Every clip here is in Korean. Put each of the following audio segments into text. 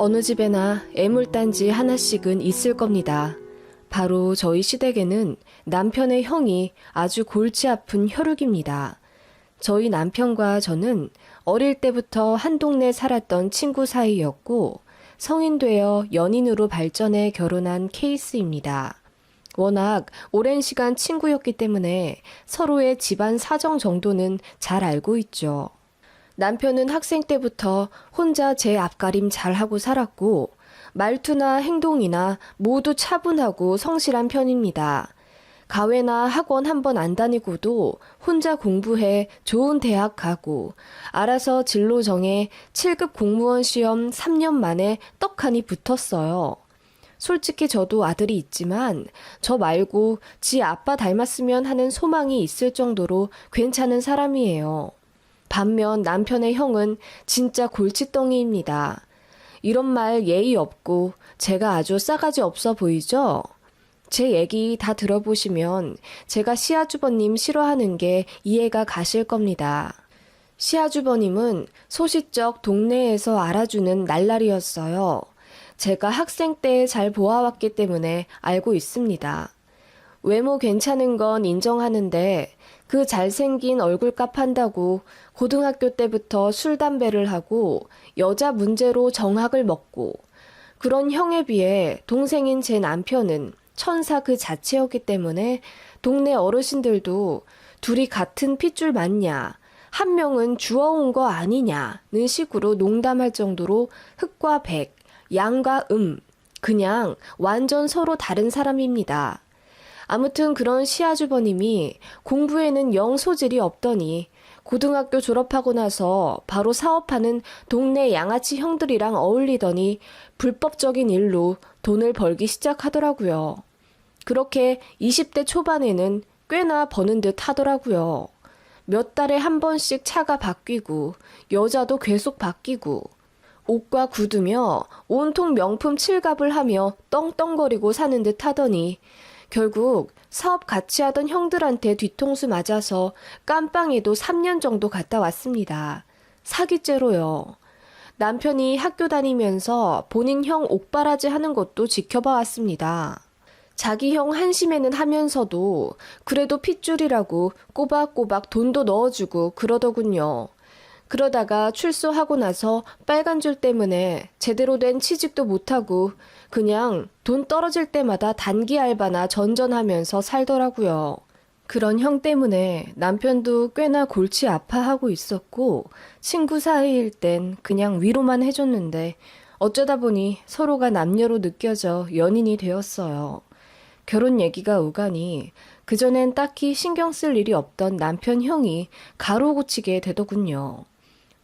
어느 집에나 애물단지 하나씩은 있을 겁니다. 바로 저희 시댁에는 남편의 형이 아주 골치 아픈 혈육입니다. 저희 남편과 저는 어릴 때부터 한 동네 살았던 친구 사이였고 성인 되어 연인으로 발전해 결혼한 케이스입니다. 워낙 오랜 시간 친구였기 때문에 서로의 집안 사정 정도는 잘 알고 있죠. 남편은 학생 때부터 혼자 제 앞가림 잘하고 살았고 말투나 행동이나 모두 차분하고 성실한 편입니다. 가회나 학원 한 번 안 다니고도 혼자 공부해 좋은 대학 가고 알아서 진로 정해 7급 공무원 시험 3년 만에 떡하니 붙었어요. 솔직히 저도 아들이 있지만 저 말고 지 아빠 닮았으면 하는 소망이 있을 정도로 괜찮은 사람이에요. 반면 남편의 형은 진짜 골칫덩이입니다. 이런 말 예의 없고 제가 아주 싸가지 없어 보이죠? 제 얘기 다 들어보시면 제가 시아주버님 싫어하는 게 이해가 가실 겁니다. 시아주버님은 소시적 동네에서 알아주는 날라리였어요. 제가 학생 때 잘 보아왔기 때문에 알고 있습니다. 외모 괜찮은 건 인정하는데 그 잘생긴 얼굴값 한다고 고등학교 때부터 술, 담배를 하고 여자 문제로 정학을 먹고 그런 형에 비해 동생인 제 남편은 천사 그 자체였기 때문에 동네 어르신들도 둘이 같은 핏줄 맞냐, 한 명은 주워온 거 아니냐는 식으로 농담할 정도로 흑과 백, 양과 그냥 완전 서로 다른 사람입니다. 아무튼 그런 시아주버님이 공부에는 영 소질이 없더니 고등학교 졸업하고 나서 바로 사업하는 동네 양아치 형들이랑 어울리더니 불법적인 일로 돈을 벌기 시작하더라고요. 그렇게 20대 초반에는 꽤나 버는 듯 하더라고요. 몇 달에 한 번씩 차가 바뀌고 여자도 계속 바뀌고 옷과 구두며 온통 명품 칠갑을 하며 떵떵거리고 사는 듯 하더니 결국 사업 같이 하던 형들한테 뒤통수 맞아서 깜빵에도 3년 정도 갔다 왔습니다. 사기죄로요. 남편이 학교 다니면서 본인 형 옥바라지 하는 것도 지켜봐 왔습니다. 자기 형 한심해는 하면서도 그래도 핏줄이라고 꼬박꼬박 돈도 넣어주고 그러더군요. 그러다가 출소하고 나서 빨간 줄 때문에 제대로 된 취직도 못하고 그냥 돈 떨어질 때마다 단기 알바나 전전하면서 살더라고요. 그런 형 때문에 남편도 꽤나 골치 아파하고 있었고 친구 사이일 땐 그냥 위로만 해줬는데 어쩌다 보니 서로가 남녀로 느껴져 연인이 되었어요. 결혼 얘기가 오가니 그전엔 딱히 신경 쓸 일이 없던 남편 형이 가로고치게 되더군요.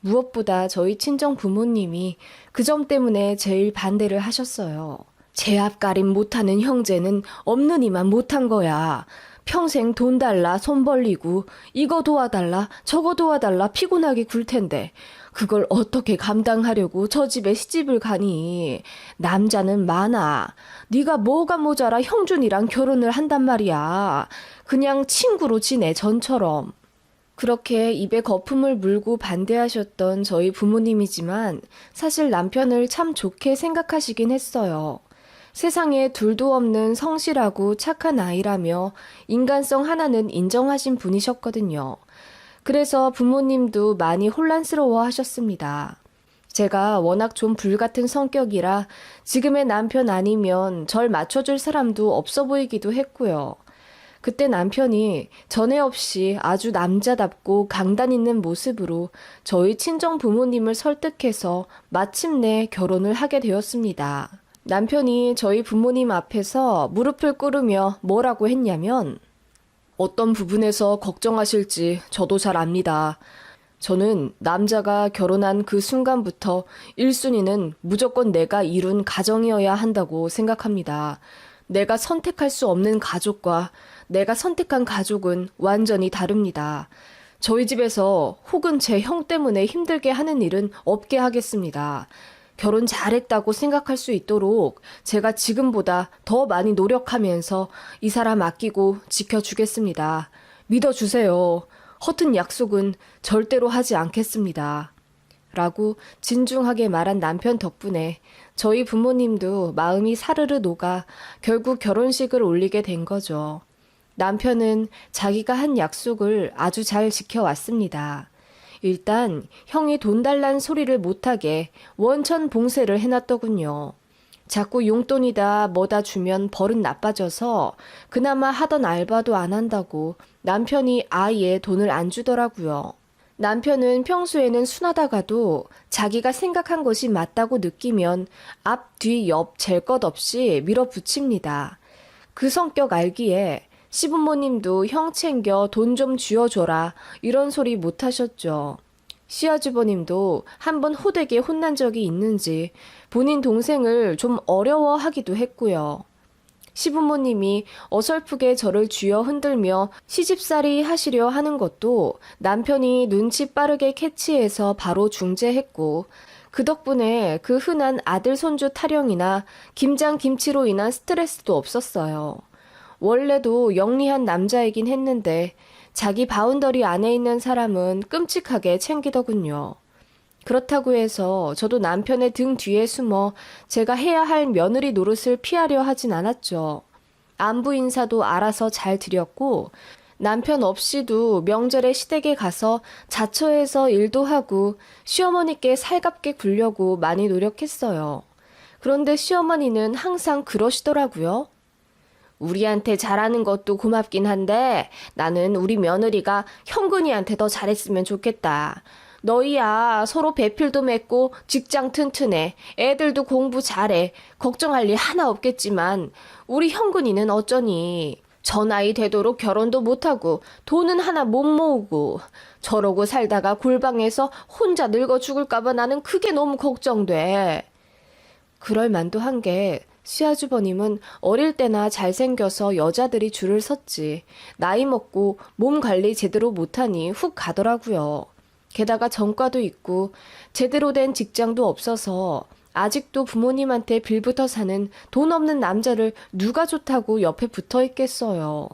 무엇보다 저희 친정 부모님이 그 점 때문에 제일 반대를 하셨어요. 제 앞가림 못하는 형제는 없는 이만 못한 거야. 평생 돈 달라 손 벌리고 이거 도와달라 저거 도와달라 피곤하게 굴 텐데 그걸 어떻게 감당하려고 저 집에 시집을 가니. 남자는 많아. 네가 뭐가 모자라 형준이랑 결혼을 한단 말이야. 그냥 친구로 지내 전처럼. 그렇게 입에 거품을 물고 반대하셨던 저희 부모님이지만 사실 남편을 참 좋게 생각하시긴 했어요. 세상에 둘도 없는 성실하고 착한 아이라며 인간성 하나는 인정하신 분이셨거든요. 그래서 부모님도 많이 혼란스러워 하셨습니다. 제가 워낙 좀 불같은 성격이라 지금의 남편 아니면 절 맞춰줄 사람도 없어 보이기도 했고요. 그때 남편이 전에 없이 아주 남자답고 강단 있는 모습으로 저희 친정 부모님을 설득해서 마침내 결혼을 하게 되었습니다. 남편이 저희 부모님 앞에서 무릎을 꿇으며 뭐라고 했냐면 어떤 부분에서 걱정하실지 저도 잘 압니다. 저는 남자가 결혼한 그 순간부터 1순위는 무조건 내가 이룬 가정이어야 한다고 생각합니다. 내가 선택할 수 없는 가족과 내가 선택한 가족은 완전히 다릅니다. 저희 집에서 혹은 제 형 때문에 힘들게 하는 일은 없게 하겠습니다. 결혼 잘했다고 생각할 수 있도록 제가 지금보다 더 많이 노력하면서 이 사람 아끼고 지켜주겠습니다. 믿어주세요. 허튼 약속은 절대로 하지 않겠습니다. 라고 진중하게 말한 남편 덕분에 저희 부모님도 마음이 사르르 녹아 결국 결혼식을 올리게 된 거죠. 남편은 자기가 한 약속을 아주 잘 지켜왔습니다. 일단 형이 돈 달란 소리를 못하게 원천 봉쇄를 해놨더군요. 자꾸 용돈이다 뭐다 주면 버릇 나빠져서 그나마 하던 알바도 안 한다고 남편이 아예 돈을 안 주더라고요. 남편은 평소에는 순하다가도 자기가 생각한 것이 맞다고 느끼면 앞, 뒤, 옆 잴 것 없이 밀어붙입니다. 그 성격 알기에 시부모님도 형 챙겨 돈 좀 쥐어줘라 이런 소리 못 하셨죠. 시아주버님도 한번 호되게 혼난 적이 있는지 본인 동생을 좀 어려워하기도 했고요. 시부모님이 어설프게 저를 쥐어 흔들며 시집살이 하시려 하는 것도 남편이 눈치 빠르게 캐치해서 바로 중재했고 그 덕분에 그 흔한 아들 손주 타령이나 김장 김치로 인한 스트레스도 없었어요. 원래도 영리한 남자이긴 했는데 자기 바운더리 안에 있는 사람은 끔찍하게 챙기더군요. 그렇다고 해서 저도 남편의 등 뒤에 숨어 제가 해야 할 며느리 노릇을 피하려 하진 않았죠. 안부 인사도 알아서 잘 드렸고 남편 없이도 명절에 시댁에 가서 자처해서 일도 하고 시어머니께 살갑게 굴려고 많이 노력했어요. 그런데 시어머니는 항상 그러시더라고요. 우리한테 잘하는 것도 고맙긴 한데 나는 우리 며느리가 형근이한테 더 잘했으면 좋겠다. 너희야 서로 배필도 맺고 직장 튼튼해. 애들도 공부 잘해. 걱정할 일 하나 없겠지만 우리 형근이는 어쩌니. 저 나이 되도록 결혼도 못하고 돈은 하나 못 모으고 저러고 살다가 골방에서 혼자 늙어 죽을까봐 나는 그게 너무 걱정돼. 그럴 만도 한 게 시아주버님은 어릴 때나 잘생겨서 여자들이 줄을 섰지 나이 먹고 몸 관리 제대로 못하니 훅 가더라고요. 게다가 전과도 있고 제대로 된 직장도 없어서 아직도 부모님한테 빌붙어 사는 돈 없는 남자를 누가 좋다고 옆에 붙어 있겠어요.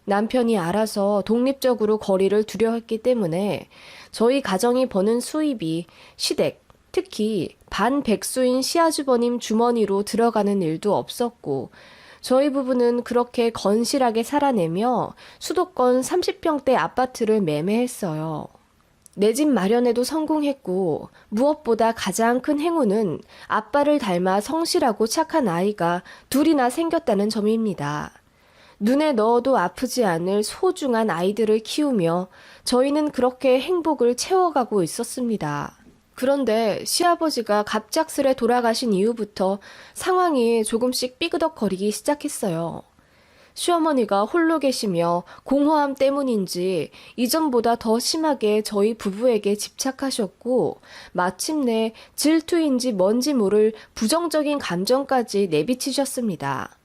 남편이 알아서 독립적으로 거리를 두려 했기 때문에 저희 가정이 버는 수입이 시댁, 특히 반백수인 시아주버님 주머니로 들어가는 일도 없었고 저희 부부는 그렇게 건실하게 살아내며 수도권 30평대 아파트를 매매했어요. 내 집 마련에도 성공했고 무엇보다 가장 큰 행운은 아빠를 닮아 성실하고 착한 아이가 둘이나 생겼다는 점입니다. 눈에 넣어도 아프지 않을 소중한 아이들을 키우며 저희는 그렇게 행복을 채워가고 있었습니다. 그런데 시아버지가 갑작스레 돌아가신 이후부터 상황이 조금씩 삐그덕거리기 시작했어요. 시어머니가 홀로 계시며 공허함 때문인지 이전보다 더 심하게 저희 부부에게 집착하셨고 마침내 질투인지 뭔지 모를 부정적인 감정까지 내비치셨습니다.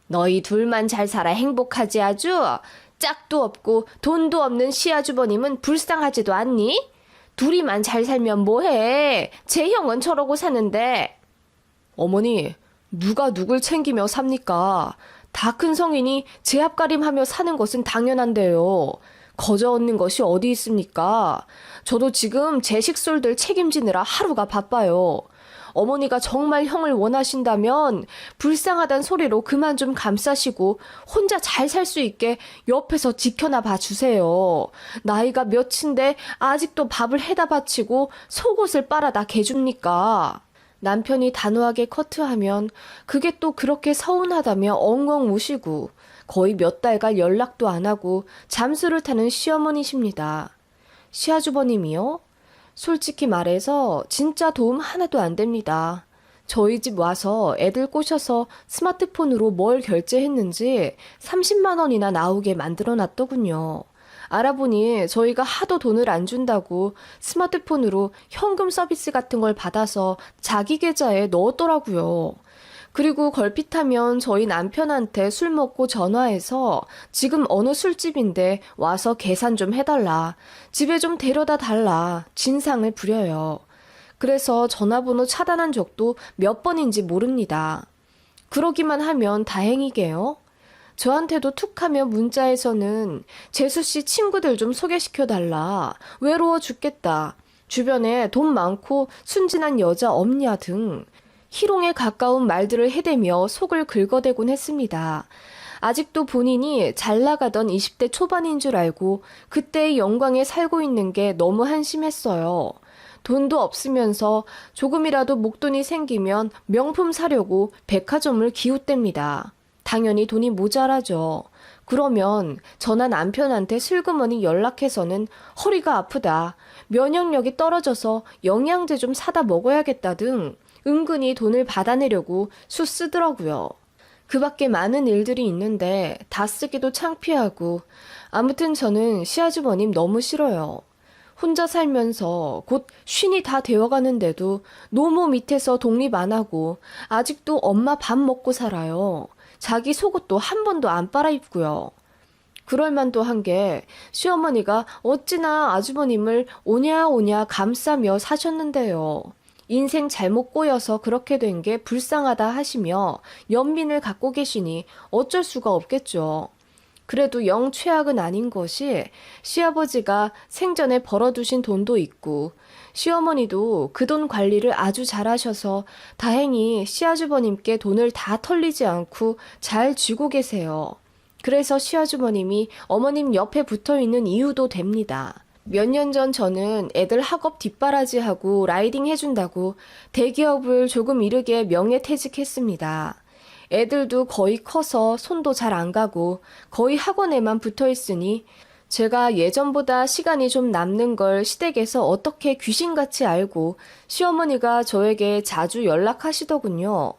너희 둘만 잘 살아 행복하지 아주? 짝도 없고 돈도 없는 시아주버님은 불쌍하지도 않니? 둘이만 잘 살면 뭐해? 제 형은 저러고 사는데. 어머니, 누가 누굴 챙기며 삽니까? 다 큰 성인이 제 앞가림하며 사는 것은 당연한데요. 거저 얻는 것이 어디 있습니까? 저도 지금 제 식솔들 책임지느라 하루가 바빠요. 어머니가 정말 형을 원하신다면 불쌍하단 소리로 그만 좀 감싸시고 혼자 잘 살 수 있게 옆에서 지켜나 봐주세요. 나이가 몇인데 아직도 밥을 해다 바치고 속옷을 빨아다 개줍니까? 남편이 단호하게 커트하면 그게 또 그렇게 서운하다며 엉엉 우시고 거의 몇 달간 연락도 안 하고 잠수를 타는 시어머니십니다. 시아주버님이요? 솔직히 말해서 진짜 도움 하나도 안 됩니다. 저희 집 와서 애들 꼬셔서 스마트폰으로 뭘 결제했는지 30만 원이나 나오게 만들어 놨더군요. 알아보니 저희가 하도 돈을 안 준다고 스마트폰으로 현금 서비스 같은 걸 받아서 자기 계좌에 넣었더라고요. 그리고 걸핏하면 저희 남편한테 술 먹고 전화해서 지금 어느 술집인데 와서 계산 좀 해달라. 집에 좀 데려다 달라. 진상을 부려요. 그래서 전화번호 차단한 적도 몇 번인지 모릅니다. 그러기만 하면 다행이게요. 저한테도 툭하면 문자에서는 재수씨 친구들 좀 소개시켜달라. 외로워 죽겠다. 주변에 돈 많고 순진한 여자 없냐 등 희롱에 가까운 말들을 해대며 속을 긁어대곤 했습니다. 아직도 본인이 잘 나가던 20대 초반인 줄 알고 그때의 영광에 살고 있는 게 너무 한심했어요. 돈도 없으면서 조금이라도 목돈이 생기면 명품 사려고 백화점을 기웃댑니다. 당연히 돈이 모자라죠. 그러면 저나 남편한테 슬그머니 연락해서는 허리가 아프다, 면역력이 떨어져서 영양제 좀 사다 먹어야겠다 등 은근히 돈을 받아내려고 수 쓰더라고요. 그 밖에 많은 일들이 있는데 다 쓰기도 창피하고 아무튼 저는 시아주버님 너무 싫어요. 혼자 살면서 곧 쉰이 다 되어가는데도 노모 밑에서 독립 안 하고 아직도 엄마 밥 먹고 살아요. 자기 속옷도 한 번도 안 빨아입고요. 그럴만도 한 게 시어머니가 어찌나 아주버님을 오냐오냐 감싸며 사셨는데요. 인생 잘못 꼬여서 그렇게 된 게 불쌍하다 하시며 연민을 갖고 계시니 어쩔 수가 없겠죠. 그래도 영 최악은 아닌 것이 시아버지가 생전에 벌어두신 돈도 있고 시어머니도 그 돈 관리를 아주 잘하셔서 다행히 시아주버님께 돈을 다 털리지 않고 잘 쥐고 계세요. 그래서 시아주버님이 어머님 옆에 붙어있는 이유도 됩니다. 몇 년 전 저는 애들 학업 뒷바라지하고 라이딩 해준다고 대기업을 조금 이르게 명예퇴직했습니다. 애들도 거의 커서 손도 잘 안 가고 거의 학원에만 붙어 있으니 제가 예전보다 시간이 좀 남는 걸 시댁에서 어떻게 귀신같이 알고 시어머니가 저에게 자주 연락하시더군요.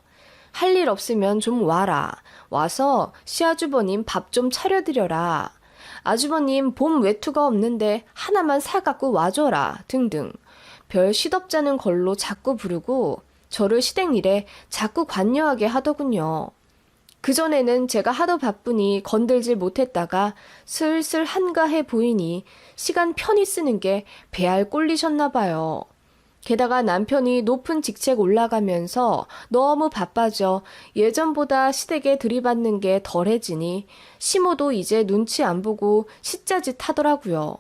할 일 없으면 좀 와라. 와서 시아주버님 밥 좀 차려드려라. 아주버님 봄 외투가 없는데 하나만 사갖고 와줘라 등등 별 시덥잖은 걸로 자꾸 부르고 저를 시댁 일에 자꾸 관여하게 하더군요. 그전에는 제가 하도 바쁘니 건들질 못했다가 슬슬 한가해 보이니 시간 편히 쓰는 게 배알 꼴리셨나 봐요. 게다가 남편이 높은 직책 올라가면서 너무 바빠져 예전보다 시댁에 들이받는 게 덜해지니 시모도 이제 눈치 안 보고 시짜짓 하더라고요.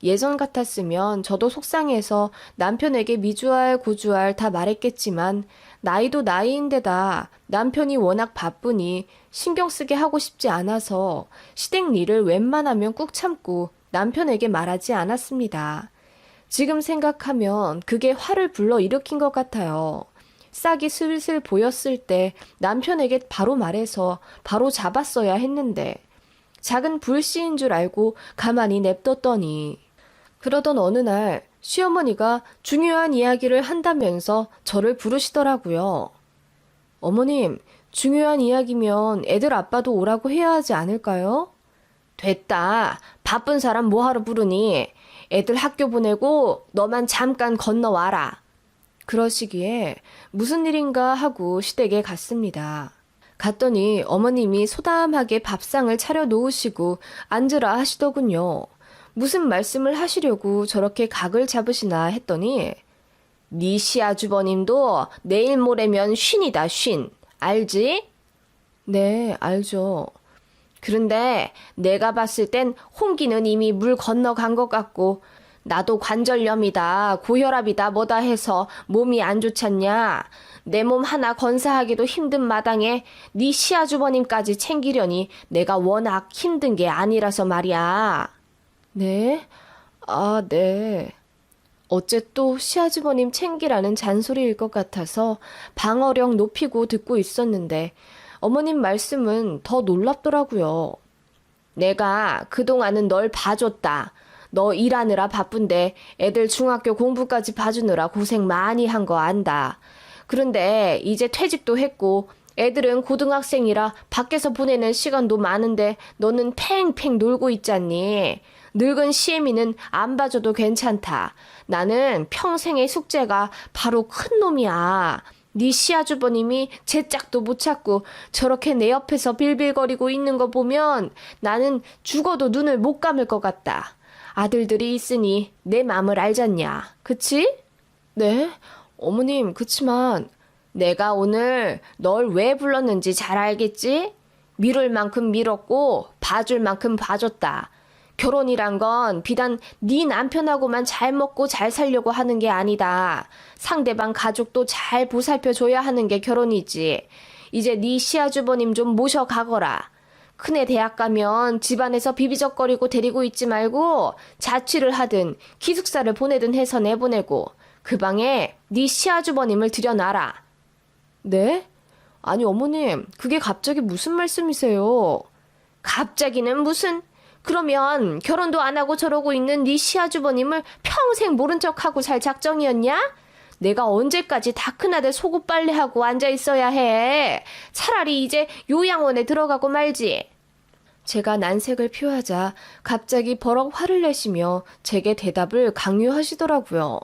예전 같았으면 저도 속상해서 남편에게 미주알 고주알 다 말했겠지만 나이도 나이인데다 남편이 워낙 바쁘니 신경 쓰게 하고 싶지 않아서 시댁 일을 웬만하면 꾹 참고 남편에게 말하지 않았습니다. 지금 생각하면 그게 화를 불러 일으킨 것 같아요. 싹이 슬슬 보였을 때 남편에게 바로 말해서 바로 잡았어야 했는데 작은 불씨인 줄 알고 가만히 냅뒀더니 그러던 어느 날 시어머니가 중요한 이야기를 한다면서 저를 부르시더라고요. 어머님, 중요한 이야기면 애들 아빠도 오라고 해야 하지 않을까요? 됐다. 바쁜 사람 뭐하러 부르니? 애들 학교 보내고 너만 잠깐 건너와라. 그러시기에 무슨 일인가 하고 시댁에 갔습니다. 갔더니 어머님이 소담하게 밥상을 차려 놓으시고 앉으라 하시더군요. 무슨 말씀을 하시려고 저렇게 각을 잡으시나 했더니 네 시아주버님도 내일 모레면 쉰이다 쉰. 알지? 네, 알죠. 그런데 내가 봤을 땐 홍기는 이미 물 건너간 것 같고 나도 관절염이다 고혈압이다 뭐다 해서 몸이 안 좋잖냐. 내 몸 하나 건사하기도 힘든 마당에 네 시아주버님까지 챙기려니 내가 워낙 힘든 게 아니라서 말이야. 네? 아, 네. 어째 또 시아주버님 챙기라는 잔소리일 것 같아서 방어력 높이고 듣고 있었는데 어머님 말씀은 더 놀랍더라고요. 내가 그동안은 널 봐줬다. 너 일하느라 바쁜데 애들 중학교 공부까지 봐주느라 고생 많이 한 거 안다. 그런데 이제 퇴직도 했고 애들은 고등학생이라 밖에서 보내는 시간도 많은데 너는 팽팽 놀고 있잖니. 늙은 시애미는 안 봐줘도 괜찮다. 나는 평생의 숙제가 바로 큰 놈이야. 네 시아주버님이 제 짝도 못 찾고 저렇게 내 옆에서 빌빌거리고 있는 거 보면 나는 죽어도 눈을 못 감을 것 같다. 아들들이 있으니 내 맘을 알잖냐. 그치? 네? 어머님, 그치만 내가 오늘 널 왜 불렀는지 잘 알겠지? 미룰 만큼 미뤘고 봐줄 만큼 봐줬다. 결혼이란 건 비단 네 남편하고만 잘 먹고 잘 살려고 하는 게 아니다. 상대방 가족도 잘 보살펴줘야 하는 게 결혼이지. 이제 네 시아주버님 좀 모셔가거라. 큰애 대학 가면 집안에서 비비적거리고 데리고 있지 말고 자취를 하든 기숙사를 보내든 해서 내보내고 그 방에 네 시아주버님을 들여놔라. 네? 아니 어머님, 그게 갑자기 무슨 말씀이세요? 갑자기는 무슨? 그러면 결혼도 안 하고 저러고 있는 네 시아주버님을 평생 모른 척하고 살 작정이었냐? 내가 언제까지 다 큰아들 속옷 빨래하고 앉아있어야 해. 차라리 이제 요양원에 들어가고 말지. 제가 난색을 표하자 갑자기 버럭 화를 내시며 제게 대답을 강요하시더라고요.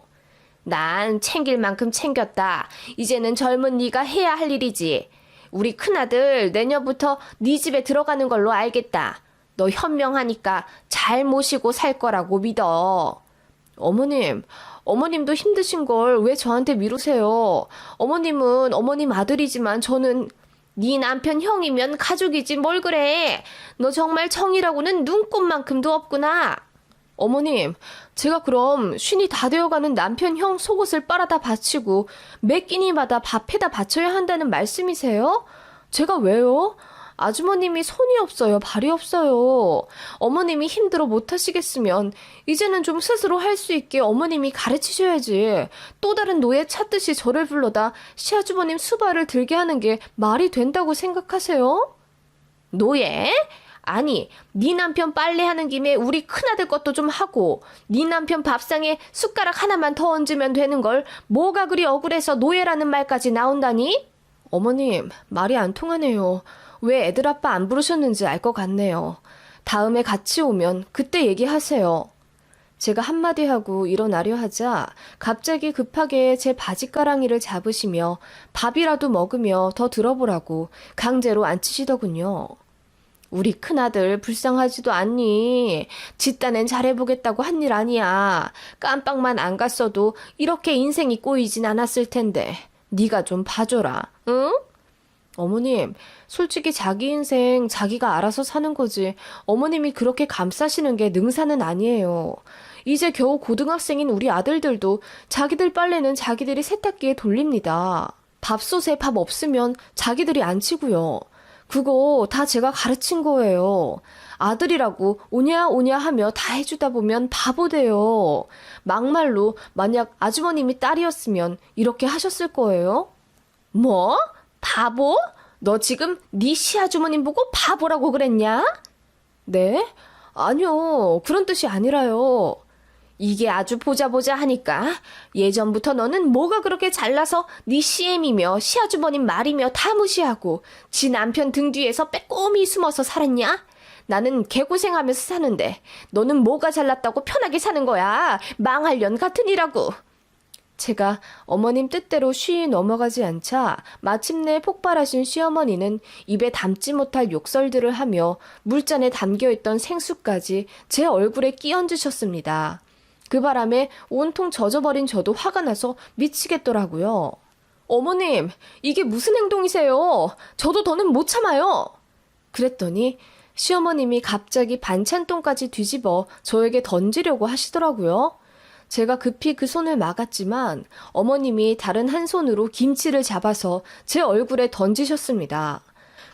난 챙길 만큼 챙겼다. 이제는 젊은 네가 해야 할 일이지. 우리 큰아들 내년부터 네 집에 들어가는 걸로 알겠다. 너 현명하니까 잘 모시고 살 거라고 믿어. 어머님도 힘드신 걸 왜 저한테 미루세요? 어머님은 어머님 아들이지만 저는 네 남편 형이면 가족이지 뭘 그래. 너 정말 정이라고는 눈꼽만큼도 없구나. 어머님, 제가 그럼 쉰이 다 되어가는 남편 형 속옷을 빨아다 바치고 매 끼니마다 밥해다 바쳐야 한다는 말씀이세요? 제가 왜요? 아주머님이 손이 없어요, 발이 없어요. 어머님이 힘들어 못하시겠으면 이제는 좀 스스로 할 수 있게 어머님이 가르치셔야지. 또 다른 노예 찾듯이 저를 불러다 시아주버님 수발을 들게 하는 게 말이 된다고 생각하세요? 노예? 아니, 네 남편 빨래하는 김에 우리 큰아들 것도 좀 하고 네 남편 밥상에 숟가락 하나만 더 얹으면 되는 걸 뭐가 그리 억울해서 노예라는 말까지 나온다니? 어머님, 말이 안 통하네요. 왜 애들 아빠 안 부르셨는지 알 것 같네요. 다음에 같이 오면 그때 얘기하세요. 제가 한마디 하고 일어나려 하자 갑자기 급하게 제 바지가랑이를 잡으시며 밥이라도 먹으며 더 들어보라고 강제로 앉히시더군요. 우리 큰아들 불쌍하지도 않니? 지 딴엔 잘해보겠다고 한 일 아니야. 깜빡만 안 갔어도 이렇게 인생이 꼬이진 않았을 텐데 네가 좀 봐줘라, 응? 어머님, 솔직히 자기 인생 자기가 알아서 사는 거지 어머님이 그렇게 감싸시는 게 능사는 아니에요. 이제 겨우 고등학생인 우리 아들들도 자기들 빨래는 자기들이 세탁기에 돌립니다. 밥솥에 밥 없으면 자기들이 안 치고요. 그거 다 제가 가르친 거예요. 아들이라고 오냐 오냐 하며 다 해주다 보면 바보 돼요. 막말로 만약 아주머님이 딸이었으면 이렇게 하셨을 거예요? 뭐? 바보? 너 지금 네 시아주머님 보고 바보라고 그랬냐? 네? 아니요. 그런 뜻이 아니라요. 이게 아주 보자 하니까 예전부터 너는 뭐가 그렇게 잘나서 네 시엠이며 시아주버님 말이며 다 무시하고 지 남편 등 뒤에서 빼꼼히 숨어서 살았냐? 나는 개고생하면서 사는데 너는 뭐가 잘났다고 편하게 사는 거야. 망할 년 같으니라고. 제가 어머님 뜻대로 쉬이 넘어가지 않자 마침내 폭발하신 시어머니는 입에 담지 못할 욕설들을 하며 물잔에 담겨있던 생수까지 제 얼굴에 끼얹으셨습니다. 그 바람에 온통 젖어버린 저도 화가 나서 미치겠더라고요. 어머님, 이게 무슨 행동이세요? 저도 더는 못 참아요. 그랬더니 시어머님이 갑자기 반찬통까지 뒤집어 저에게 던지려고 하시더라고요. 제가 급히 그 손을 막았지만 어머님이 다른 한 손으로 김치를 잡아서 제 얼굴에 던지셨습니다.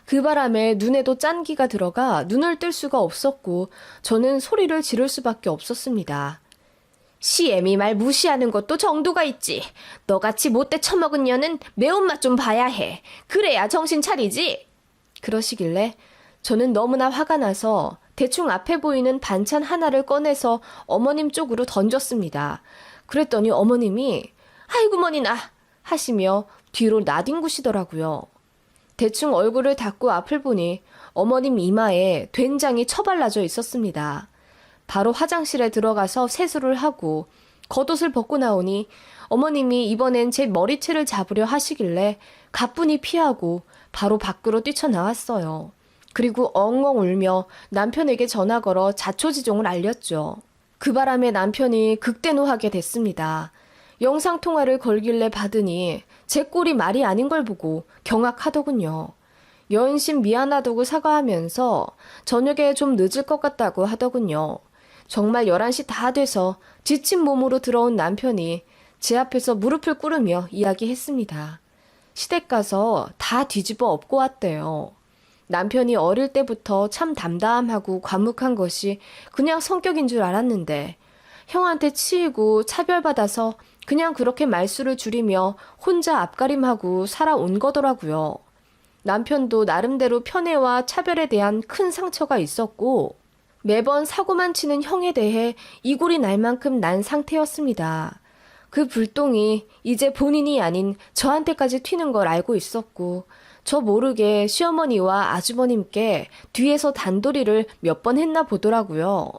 그 바람에 눈에도 짠기가 들어가 눈을 뜰 수가 없었고 저는 소리를 지를 수밖에 없었습니다. 시애미 말 무시하는 것도 정도가 있지. 너같이 못돼 처먹은 년은 매운맛 좀 봐야 해. 그래야 정신 차리지. 그러시길래 저는 너무나 화가 나서 대충 앞에 보이는 반찬 하나를 꺼내서 어머님 쪽으로 던졌습니다. 그랬더니 어머님이 아이고 머니나 하시며 뒤로 나뒹구시더라고요. 대충 얼굴을 닦고 앞을 보니 어머님 이마에 된장이 처발라져 있었습니다. 바로 화장실에 들어가서 세수를 하고 겉옷을 벗고 나오니 어머님이 이번엔 제 머리채를 잡으려 하시길래 가뿐히 피하고 바로 밖으로 뛰쳐나왔어요. 그리고 엉엉 울며 남편에게 전화 걸어 자초지종을 알렸죠. 그 바람에 남편이 극대노하게 됐습니다. 영상통화를 걸길래 받으니 제 꼴이 말이 아닌 걸 보고 경악하더군요. 여인심 미안하다고 사과하면서 저녁에 좀 늦을 것 같다고 하더군요. 정말 11시 다 돼서 지친 몸으로 들어온 남편이 제 앞에서 무릎을 꿇으며 이야기했습니다. 시댁 가서 다 뒤집어 엎고 왔대요. 남편이 어릴 때부터 참 담담하고 과묵한 것이 그냥 성격인 줄 알았는데 형한테 치이고 차별받아서 그냥 그렇게 말수를 줄이며 혼자 앞가림하고 살아온 거더라고요. 남편도 나름대로 편애와 차별에 대한 큰 상처가 있었고 매번 사고만 치는 형에 대해 이골이 날 만큼 난 상태였습니다. 그 불똥이 이제 본인이 아닌 저한테까지 튀는 걸 알고 있었고 저 모르게 시어머니와 아주버님께 뒤에서 단도리를 몇 번 했나 보더라고요.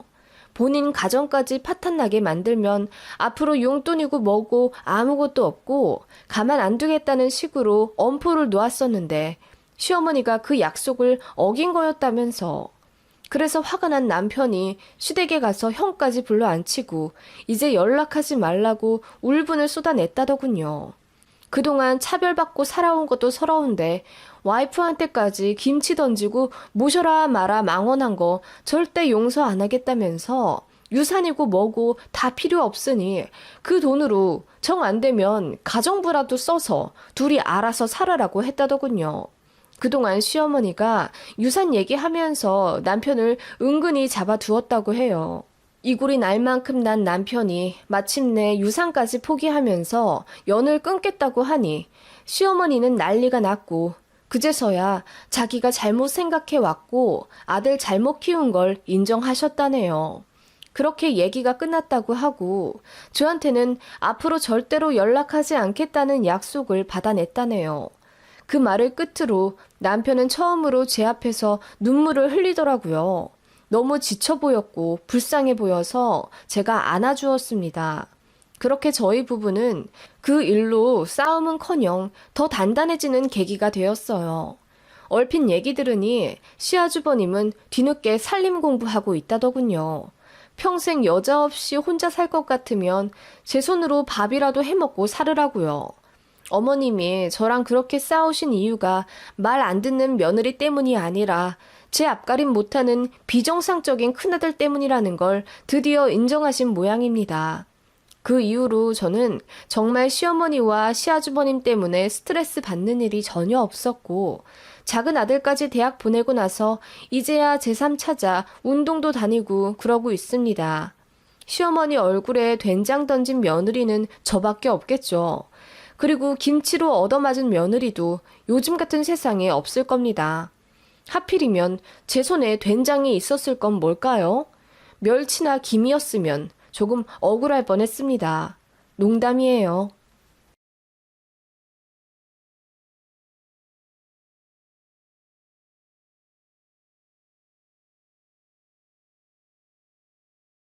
본인 가정까지 파탄나게 만들면 앞으로 용돈이고 뭐고 아무것도 없고 가만 안 두겠다는 식으로 엄포를 놓았었는데 시어머니가 그 약속을 어긴 거였다면서. 그래서 화가 난 남편이 시댁에 가서 형까지 불러앉히고 이제 연락하지 말라고 울분을 쏟아냈다더군요. 그동안 차별받고 살아온 것도 서러운데 와이프한테까지 김치 던지고 모셔라 마라 망언한 거 절대 용서 안 하겠다면서 유산이고 뭐고 다 필요 없으니 그 돈으로 정 안 되면 가정부라도 써서 둘이 알아서 살아라고 했다더군요. 그동안 시어머니가 유산 얘기하면서 남편을 은근히 잡아두었다고 해요. 이골이 날 만큼 난 남편이 마침내 유산까지 포기하면서 연을 끊겠다고 하니 시어머니는 난리가 났고 그제서야 자기가 잘못 생각해왔고 아들 잘못 키운 걸 인정하셨다네요. 그렇게 얘기가 끝났다고 하고 저한테는 앞으로 절대로 연락하지 않겠다는 약속을 받아냈다네요. 그 말을 끝으로 남편은 처음으로 제 앞에서 눈물을 흘리더라고요. 너무 지쳐 보였고 불쌍해 보여서 제가 안아주었습니다. 그렇게 저희 부부는 그 일로 싸움은커녕 더 단단해지는 계기가 되었어요. 얼핏 얘기 들으니 시아주버님은 뒤늦게 살림 공부하고 있다더군요. 평생 여자 없이 혼자 살 것 같으면 제 손으로 밥이라도 해먹고 살으라고요. 어머님이 저랑 그렇게 싸우신 이유가 말 안 듣는 며느리 때문이 아니라 제 앞가림 못하는 비정상적인 큰아들 때문이라는 걸 드디어 인정하신 모양입니다. 그 이후로 저는 정말 시어머니와 시아주버님 때문에 스트레스 받는 일이 전혀 없었고 작은 아들까지 대학 보내고 나서 이제야 제3 찾아 운동도 다니고 그러고 있습니다. 시어머니 얼굴에 된장 던진 며느리는 저밖에 없겠죠. 그리고 김치로 얻어맞은 며느리도 요즘 같은 세상에 없을 겁니다. 하필이면 제 손에 된장이 있었을 건 뭘까요? 멸치나 김이었으면 조금 억울할 뻔했습니다. 농담이에요.